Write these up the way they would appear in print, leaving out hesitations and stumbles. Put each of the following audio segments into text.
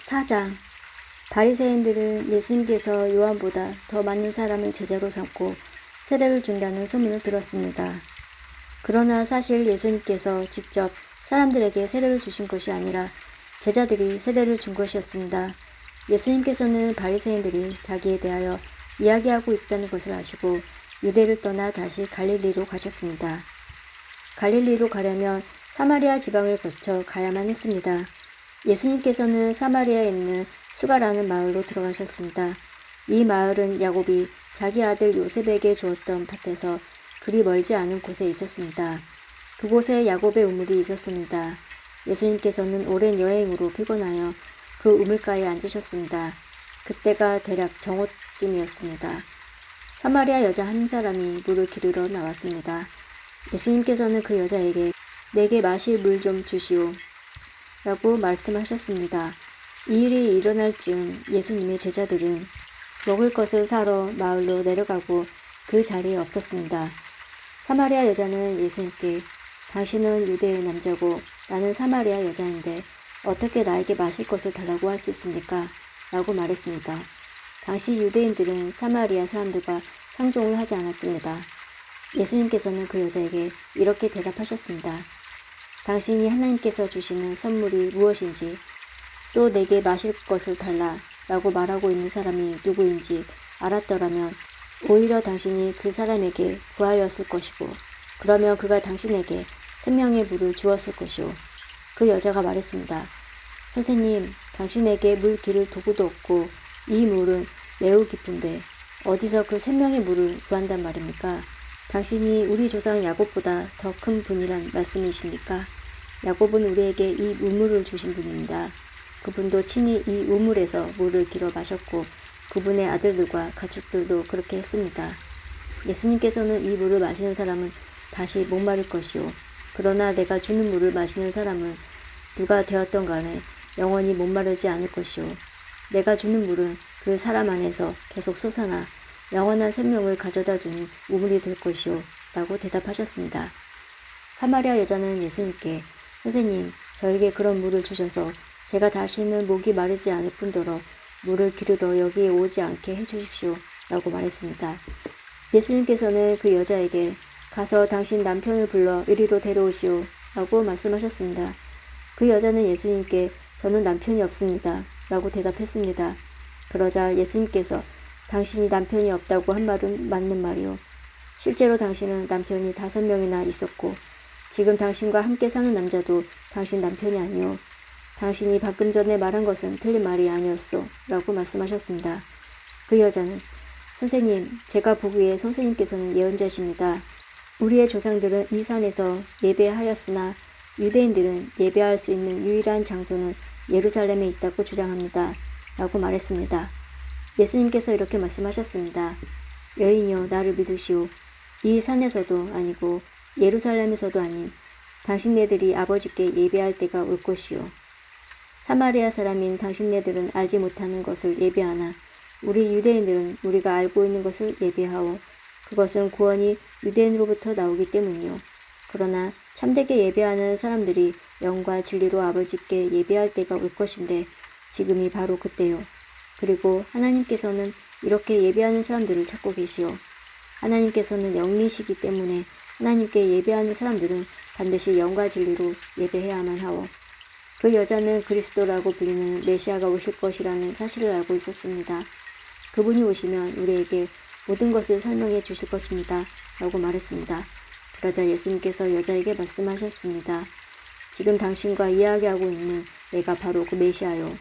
4장. 바리새인들은 예수님께서 요한보다 더 많은 사람을 제자로 삼고 세례를 준다는 소문을 들었습니다. 그러나 사실 예수님께서 직접 사람들에게 세례를 주신 것이 아니라 제자들이 세례를 준 것이었습니다. 예수님께서는 바리새인들이 자기에 대하여 이야기하고 있다는 것을 아시고 유대를 떠나 다시 갈릴리로 가셨습니다. 갈릴리로 가려면 사마리아 지방을 거쳐 가야만 했습니다. 예수님께서는 사마리아에 있는 수가라는 마을로 들어가셨습니다. 이 마을은 야곱이 자기 아들 요셉에게 주었던 밭에서 그리 멀지 않은 곳에 있었습니다. 그곳에 야곱의 우물이 있었습니다. 예수님께서는 오랜 여행으로 피곤하여 그 우물가에 앉으셨습니다. 그때가 대략 정오쯤이었습니다. 사마리아 여자 한 사람이 물을 기르러 나왔습니다. 예수님께서는 그 여자에게 내게 마실 물 좀 주시오 라고 말씀하셨습니다. 이 일이 일어날 즈음 예수님의 제자들은 먹을 것을 사러 마을로 내려가고 그 자리에 없었습니다. 사마리아 여자는 예수님께 당신은 유대의 남자고 나는 사마리아 여자인데 어떻게 나에게 마실 것을 달라고 할 수 있습니까? 라고 말했습니다. 당시 유대인들은 사마리아 사람들과 상종을 하지 않았습니다. 예수님께서는 그 여자에게 이렇게 대답하셨습니다. 당신이 하나님께서 주시는 선물이 무엇인지 또 내게 마실 것을 달라 라고 말하고 있는 사람이 누구인지 알았더라면 오히려 당신이 그 사람에게 구하였을 것이고 그러면 그가 당신에게 생명의 물을 주었을 것이오. 그 여자가 말했습니다. 선생님, 당신에게 물 기를 도구도 없고 이 물은 매우 깊은데 어디서 그 생명의 물을 구한단 말입니까? 당신이 우리 조상 야곱보다 더 큰 분이란 말씀이십니까? 야곱은 우리에게 이 우물을 주신 분입니다. 그분도 친히 이 우물에서 물을 길어 마셨고 그분의 아들들과 가축들도 그렇게 했습니다. 예수님께서는 이 물을 마시는 사람은 다시 목마를 것이요. 그러나 내가 주는 물을 마시는 사람은 누가 되었던 간에 영원히 목마르지 않을 것이요. 내가 주는 물은 그 사람 안에서 계속 솟아나 영원한 생명을 가져다 주는 우물이 될 것이요. 라고 대답하셨습니다. 사마리아 여자는 예수님께 선생님, 저에게 그런 물을 주셔서 제가 다시는 목이 마르지 않을 뿐더러 물을 기르러 여기에 오지 않게 해주십시오. 라고 말했습니다. 예수님께서는 그 여자에게 가서 당신 남편을 불러 이리로 데려오시오. 라고 말씀하셨습니다. 그 여자는 예수님께 저는 남편이 없습니다. 라고 대답했습니다. 그러자 예수님께서 당신이 남편이 없다고 한 말은 맞는 말이오. 실제로 당신은 남편이 5명이나 있었고 지금 당신과 함께 사는 남자도 당신 남편이 아니오. 당신이 방금 전에 말한 것은 틀린 말이 아니었소. 라고 말씀하셨습니다. 그 여자는 선생님, 제가 보기에 선생님께서는 예언자십니다. 우리의 조상들은 이 산에서 예배하였으나 유대인들은 예배할 수 있는 유일한 장소는 예루살렘에 있다고 주장합니다. 라고 말했습니다. 예수님께서 이렇게 말씀하셨습니다. 여인이여 나를 믿으시오. 이 산에서도 아니고 예루살렘에서도 아닌 당신네들이 아버지께 예배할 때가 올 것이오. 사마리아 사람인 당신네들은 알지 못하는 것을 예배하나 우리 유대인들은 우리가 알고 있는 것을 예배하오. 그것은 구원이 유대인으로부터 나오기 때문이요. 그러나 참되게 예배하는 사람들이 영과 진리로 아버지께 예배할 때가 올 것인데 지금이 바로 그때요. 그리고 하나님께서는 이렇게 예배하는 사람들을 찾고 계시오. 하나님께서는 영이시기 때문에 하나님께 예배하는 사람들은 반드시 영과 진리로 예배해야만 하오. 그 여자는 그리스도라고 불리는 메시아가 오실 것이라는 사실을 알고 있었습니다. 그분이 오시면 우리에게 모든 것을 설명해 주실 것입니다. 라고 말했습니다. 그러자 예수님께서 여자에게 말씀하셨습니다. 지금 당신과 이야기하고 있는 내가 바로 그 메시아요.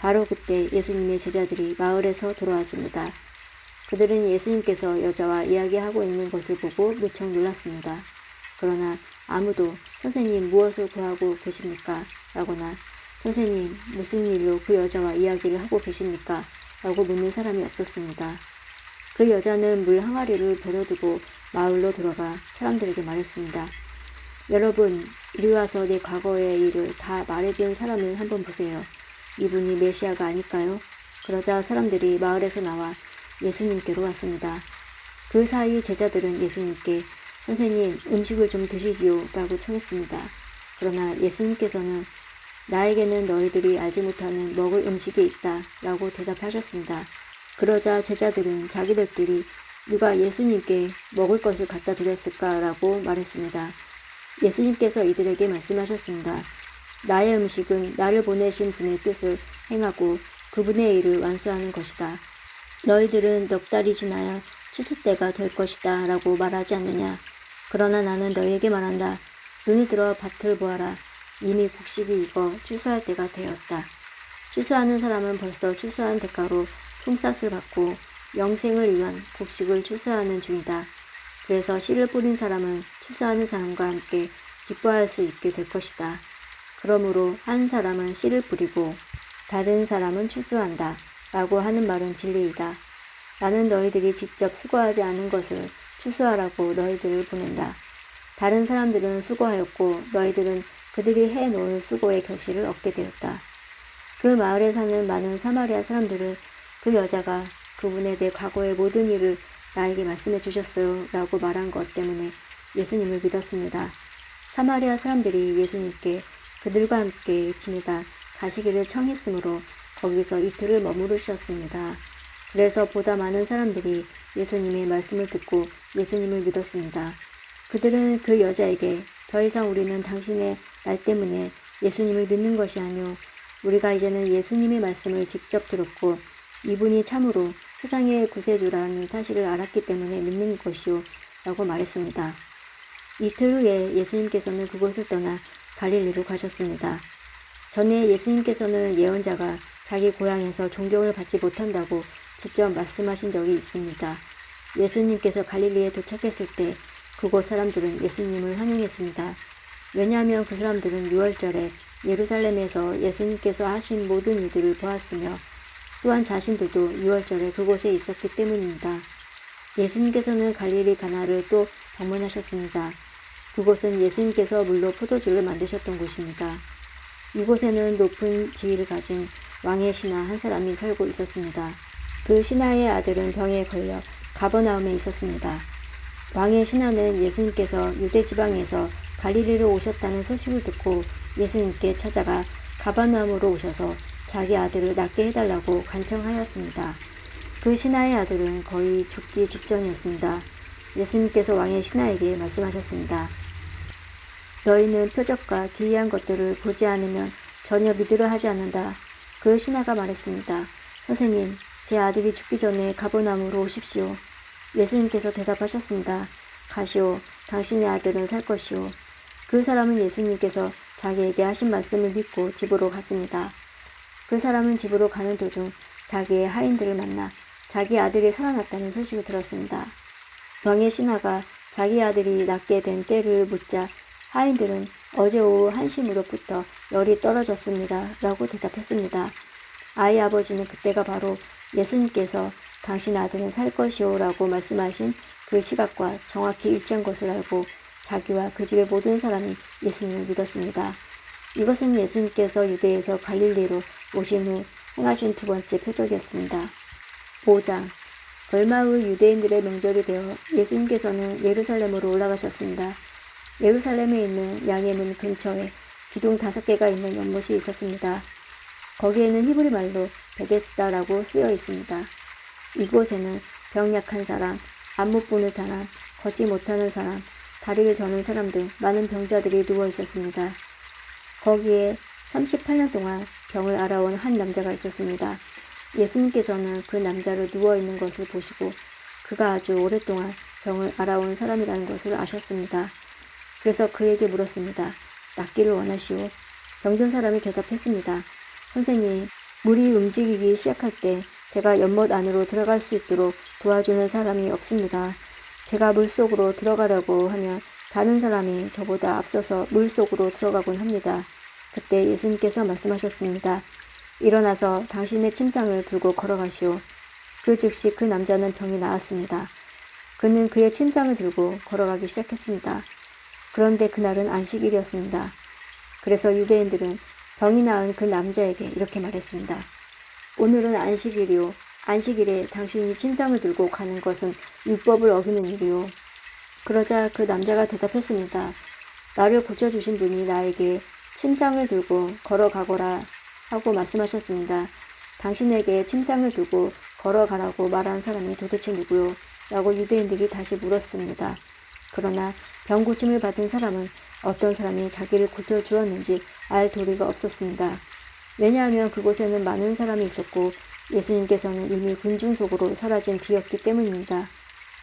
바로 그때 예수님의 제자들이 마을에서 돌아왔습니다. 그들은 예수님께서 여자와 이야기하고 있는 것을 보고 무척 놀랐습니다. 그러나 아무도 선생님 무엇을 구하고 계십니까? 라거나 선생님 무슨 일로 그 여자와 이야기를 하고 계십니까? 라고 묻는 사람이 없었습니다. 그 여자는 물 항아리를 버려두고 마을로 돌아가 사람들에게 말했습니다. 여러분, 이리 와서 내 과거의 일을 다 말해준 사람을 한번 보세요. 이분이 메시아가 아닐까요? 그러자 사람들이 마을에서 나와 예수님께로 왔습니다. 그 사이 제자들은 예수님께 선생님 음식을 좀 드시지요 라고 청했습니다. 그러나 예수님께서는 나에게는 너희들이 알지 못하는 먹을 음식이 있다 라고 대답하셨습니다. 그러자 제자들은 자기들끼리 누가 예수님께 먹을 것을 갖다 드렸을까 라고 말했습니다. 예수님께서 이들에게 말씀하셨습니다. 나의 음식은 나를 보내신 분의 뜻을 행하고 그분의 일을 완수하는 것이다. 너희들은 넉 달이 지나야 추수 때가 될 것이다 라고 말하지 않느냐. 그러나 나는 너희에게 말한다. 눈을 들어 밭을 보아라. 이미 곡식이 익어 추수할 때가 되었다. 추수하는 사람은 벌써 추수한 대가로 품삯을 받고 영생을 위한 곡식을 추수하는 중이다. 그래서 씨를 뿌린 사람은 추수하는 사람과 함께 기뻐할 수 있게 될 것이다. 그러므로 한 사람은 씨를 뿌리고 다른 사람은 추수한다 라고 하는 말은 진리이다. 나는 너희들이 직접 수고하지 않은 것을 추수하라고 너희들을 보낸다. 다른 사람들은 수고하였고 너희들은 그들이 해놓은 수고의 결실을 얻게 되었다. 그 마을에 사는 많은 사마리아 사람들은 그 여자가 그분의 내 과거의 모든 일을 나에게 말씀해 주셨어요 라고 말한 것 때문에 예수님을 믿었습니다. 사마리아 사람들이 예수님께 그들과 함께 지내다 가시기를 청했으므로 거기서 이틀을 머무르셨습니다. 그래서 보다 많은 사람들이 예수님의 말씀을 듣고 예수님을 믿었습니다. 그들은 그 여자에게 더 이상 우리는 당신의 말 때문에 예수님을 믿는 것이 아니오. 우리가 이제는 예수님의 말씀을 직접 들었고 이분이 참으로 세상의 구세주라는 사실을 알았기 때문에 믿는 것이오 라고 말했습니다. 이틀 후에 예수님께서는 그곳을 떠나 갈릴리로 가셨습니다. 전에 예수님께서는 예언자가 자기 고향에서 존경을 받지 못한다고 직접 말씀하신 적이 있습니다. 예수님께서 갈릴리에 도착했을 때 그곳 사람들은 예수님을 환영했습니다. 왜냐하면 그 사람들은 유월절에 예루살렘에서 예수님께서 하신 모든 일들을 보았으며 또한 자신들도 유월절에 그곳에 있었기 때문입니다. 예수님께서는 갈릴리 가나를 또 방문하셨습니다. 그곳은 예수님께서 물로 포도주를 만드셨던 곳입니다. 이곳에는 높은 지위를 가진 왕의 신하 한 사람이 살고 있었습니다. 그 신하의 아들은 병에 걸려 가버나움에 있었습니다. 왕의 신하는 예수님께서 유대 지방에서 갈릴리로 오셨다는 소식을 듣고 예수님께 찾아가 가버나움으로 오셔서 자기 아들을 낫게 해달라고 간청하였습니다. 그 신하의 아들은 거의 죽기 직전이었습니다. 예수님께서 왕의 신하에게 말씀하셨습니다. 너희는 표적과 기이한 것들을 보지 않으면 전혀 믿으려 하지 않는다. 그 신하가 말했습니다. 선생님, 제 아들이 죽기 전에 가버나움으로 오십시오. 예수님께서 대답하셨습니다. 가시오. 당신의 아들은 살 것이오. 그 사람은 예수님께서 자기에게 하신 말씀을 믿고 집으로 갔습니다. 그 사람은 집으로 가는 도중 자기의 하인들을 만나 자기 아들이 살아났다는 소식을 들었습니다. 왕의 신하가 자기 아들이 낫게 된 때를 묻자 하인들은 어제 오후 1시 무렵부터 열이 떨어졌습니다. 라고 대답했습니다. 아이 아버지는 그때가 바로 예수님께서 당신 아들은 살 것이오 라고 말씀하신 그 시각과 정확히 일치한 것을 알고 자기와 그 집의 모든 사람이 예수님을 믿었습니다. 이것은 예수님께서 유대에서 갈릴리로 오신 후 행하신 두 번째 표적이었습니다. 5장 얼마 후 유대인들의 명절이 되어 예수님께서는 예루살렘으로 올라가셨습니다. 예루살렘에 있는 양의 문 근처에 기둥 5개가 있는 연못이 있었습니다. 거기에는 히브리 말로 베데스다라고 쓰여 있습니다. 이곳에는 병약한 사람, 안 못 보는 사람, 걷지 못하는 사람, 다리를 저는 사람 등 많은 병자들이 누워 있었습니다. 거기에 38년 동안 병을 앓아온 한 남자가 있었습니다. 예수님께서는 그 남자를 누워 있는 것을 보시고 그가 아주 오랫동안 병을 앓아온 사람이라는 것을 아셨습니다. 그래서 그에게 물었습니다. 낫기를 원하시오? 병든 사람이 대답했습니다. 선생님, 물이 움직이기 시작할 때 제가 연못 안으로 들어갈 수 있도록 도와주는 사람이 없습니다. 제가 물속으로 들어가려고 하면 다른 사람이 저보다 앞서서 물속으로 들어가곤 합니다. 그때 예수님께서 말씀하셨습니다. 일어나서 당신의 침상을 들고 걸어가시오. 그 즉시 그 남자는 병이 나았습니다. 그는 그의 침상을 들고 걸어가기 시작했습니다. 그런데 그날은 안식일이었습니다. 그래서 유대인들은 병이 나은 그 남자에게 이렇게 말했습니다. 오늘은 안식일이오. 안식일에 당신이 침상을 들고 가는 것은 율법을 어기는 일이오. 그러자 그 남자가 대답했습니다. 나를 고쳐주신 분이 나에게 침상을 들고 걸어가거라 하고 말씀하셨습니다. 당신에게 침상을 두고 걸어가라고 말한 사람이 도대체 누구요? 라고 유대인들이 다시 물었습니다. 그러나 병 고침을 받은 사람은 어떤 사람이 자기를 고쳐주었는지 알 도리가 없었습니다. 왜냐하면 그곳에는 많은 사람이 있었고 예수님께서는 이미 군중 속으로 사라진 뒤였기 때문입니다.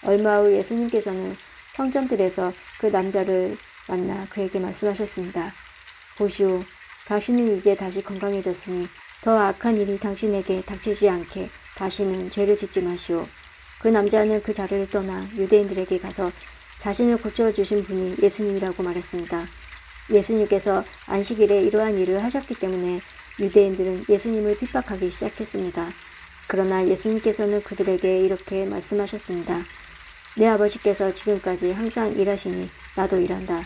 얼마 후 예수님께서는 성전들에서 그 남자를 만나 그에게 말씀하셨습니다. 보시오, 당신은 이제 다시 건강해졌으니 더 악한 일이 당신에게 닥치지 않게 다시는 죄를 짓지 마시오. 그 남자는 그 자리를 떠나 유대인들에게 가서 자신을 고쳐주신 분이 예수님이라고 말했습니다. 예수님께서 안식일에 이러한 일을 하셨기 때문에 유대인들은 예수님을 핍박하기 시작했습니다. 그러나 예수님께서는 그들에게 이렇게 말씀하셨습니다. 내 아버지께서 지금까지 항상 일하시니 나도 일한다.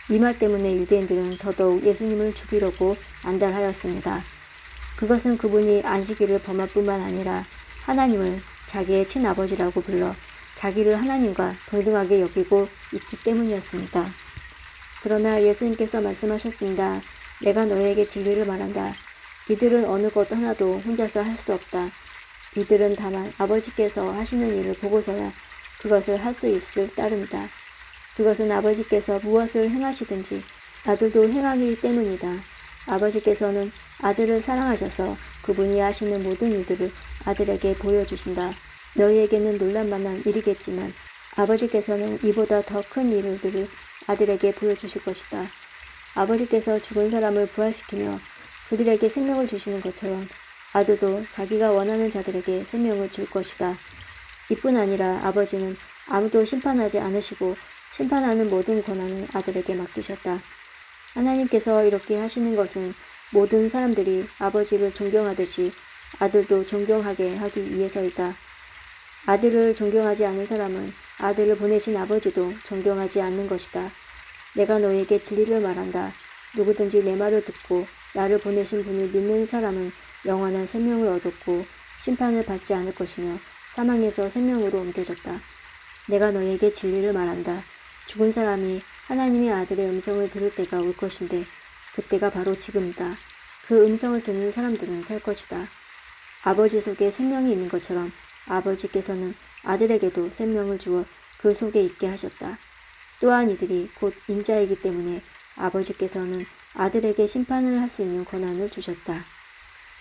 이 말 때문에 유대인들은 더더욱 예수님을 죽이려고 안달하였습니다. 그것은 그분이 안식일을 범할 뿐만 아니라 하나님을 자기의 친아버지라고 불러 자기를 하나님과 동등하게 여기고 있기 때문이었습니다. 그러나 예수님께서 말씀하셨습니다. 내가 너에게 진리를 말한다. 이들은 어느 것 하나도 혼자서 할 수 없다. 이들은 다만 아버지께서 하시는 일을 보고서야 그것을 할 수 있을 따름이다. 그것은 아버지께서 무엇을 행하시든지 아들도 행하기 때문이다. 아버지께서는 아들을 사랑하셔서 그분이 하시는 모든 일들을 아들에게 보여주신다. 너희에게는 놀랄만한 일이겠지만 아버지께서는 이보다 더 큰 일들을 아들에게 보여주실 것이다. 아버지께서 죽은 사람을 부활시키며 그들에게 생명을 주시는 것처럼 아들도 자기가 원하는 자들에게 생명을 줄 것이다. 이뿐 아니라 아버지는 아무도 심판하지 않으시고 심판하는 모든 권한을 아들에게 맡기셨다. 하나님께서 이렇게 하시는 것은 모든 사람들이 아버지를 존경하듯이 아들도 존경하게 하기 위해서이다. 아들을 존경하지 않는 사람은 아들을 보내신 아버지도 존경하지 않는 것이다. 내가 너에게 진리를 말한다. 누구든지 내 말을 듣고 나를 보내신 분을 믿는 사람은 영원한 생명을 얻었고 심판을 받지 않을 것이며 사망에서 생명으로 옮겨졌다. 내가 너에게 진리를 말한다. 죽은 사람이 하나님의 아들의 음성을 들을 때가 올 것인데 그때가 바로 지금이다. 그 음성을 듣는 사람들은 살 것이다. 아버지 속에 생명이 있는 것처럼 아버지께서는 아들에게도 생명을 주어 그 속에 있게 하셨다. 또한 이들이 곧 인자이기 때문에 아버지께서는 아들에게 심판을 할 수 있는 권한을 주셨다.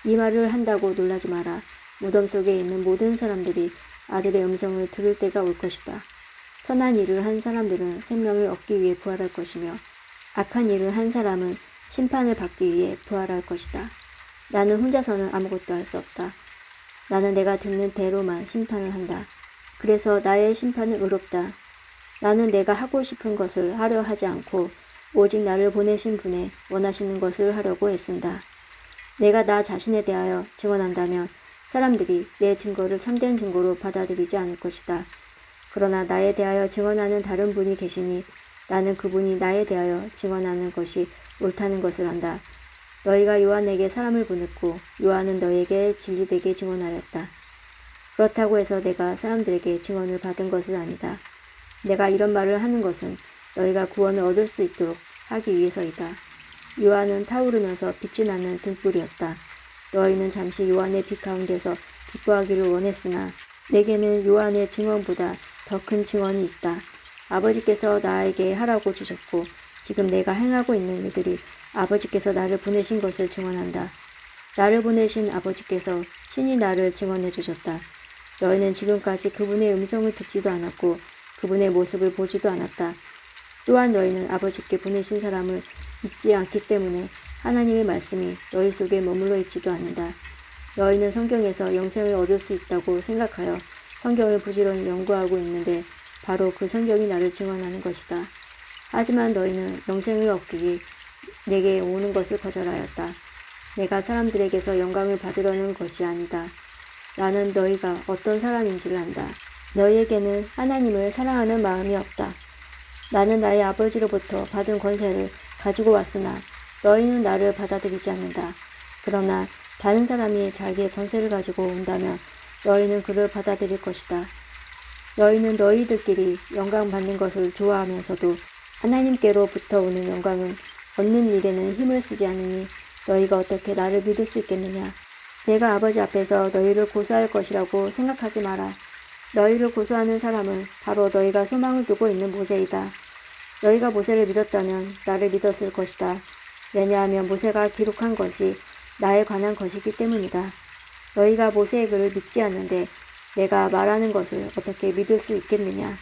이 말을 한다고 놀라지 마라. 무덤 속에 있는 모든 사람들이 아들의 음성을 들을 때가 올 것이다. 선한 일을 한 사람들은 생명을 얻기 위해 부활할 것이며 악한 일을 한 사람은 심판을 받기 위해 부활할 것이다. 나는 혼자서는 아무것도 할 수 없다. 나는 내가 듣는 대로만 심판을 한다. 그래서 나의 심판은 의롭다. 나는 내가 하고 싶은 것을 하려 하지 않고 오직 나를 보내신 분의 원하시는 것을 하려고 애쓴다. 내가 나 자신에 대하여 증언한다면 사람들이 내 증거를 참된 증거로 받아들이지 않을 것이다. 그러나 나에 대하여 증언하는 다른 분이 계시니 나는 그분이 나에 대하여 증언하는 것이 옳다는 것을 안다. 너희가 요한에게 사람을 보냈고 요한은 너희에게 진리되게 증언하였다. 그렇다고 해서 내가 사람들에게 증언을 받은 것은 아니다. 내가 이런 말을 하는 것은 너희가 구원을 얻을 수 있도록 하기 위해서이다. 요한은 타오르면서 빛이 나는 등불이었다. 너희는 잠시 요한의 빛 가운데서 기뻐하기를 원했으나 내게는 요한의 증언보다 더 큰 증언이 있다. 아버지께서 나에게 하라고 주셨고 지금 내가 행하고 있는 일들이 아버지께서 나를 보내신 것을 증언한다. 나를 보내신 아버지께서 친히 나를 증언해 주셨다. 너희는 지금까지 그분의 음성을 듣지도 않았고 그분의 모습을 보지도 않았다. 또한 너희는 아버지께 보내신 사람을 믿지 않기 때문에 하나님의 말씀이 너희 속에 머물러 있지도 않는다. 너희는 성경에서 영생을 얻을 수 있다고 생각하여 성경을 부지런히 연구하고 있는데 바로 그 성경이 나를 증언하는 것이다. 하지만 너희는 영생을 얻기 위해 내게 오는 것을 거절하였다. 내가 사람들에게서 영광을 받으려는 것이 아니다. 나는 너희가 어떤 사람인지를 안다. 너희에게는 하나님을 사랑하는 마음이 없다. 나는 나의 아버지로부터 받은 권세를 가지고 왔으나 너희는 나를 받아들이지 않는다. 그러나 다른 사람이 자기의 권세를 가지고 온다면 너희는 그를 받아들일 것이다. 너희는 너희들끼리 영광 받는 것을 좋아하면서도 하나님께로부터 오는 영광은 얻는 일에는 힘을 쓰지 않으니 너희가 어떻게 나를 믿을 수 있겠느냐. 내가 아버지 앞에서 너희를 고소할 것이라고 생각하지 마라. 너희를 고소하는 사람은 바로 너희가 소망을 두고 있는 모세이다. 너희가 모세를 믿었다면 나를 믿었을 것이다. 왜냐하면 모세가 기록한 것이 나에 관한 것이기 때문이다. 너희가 모세의 글을 믿지 않는데 내가 말하는 것을 어떻게 믿을 수 있겠느냐.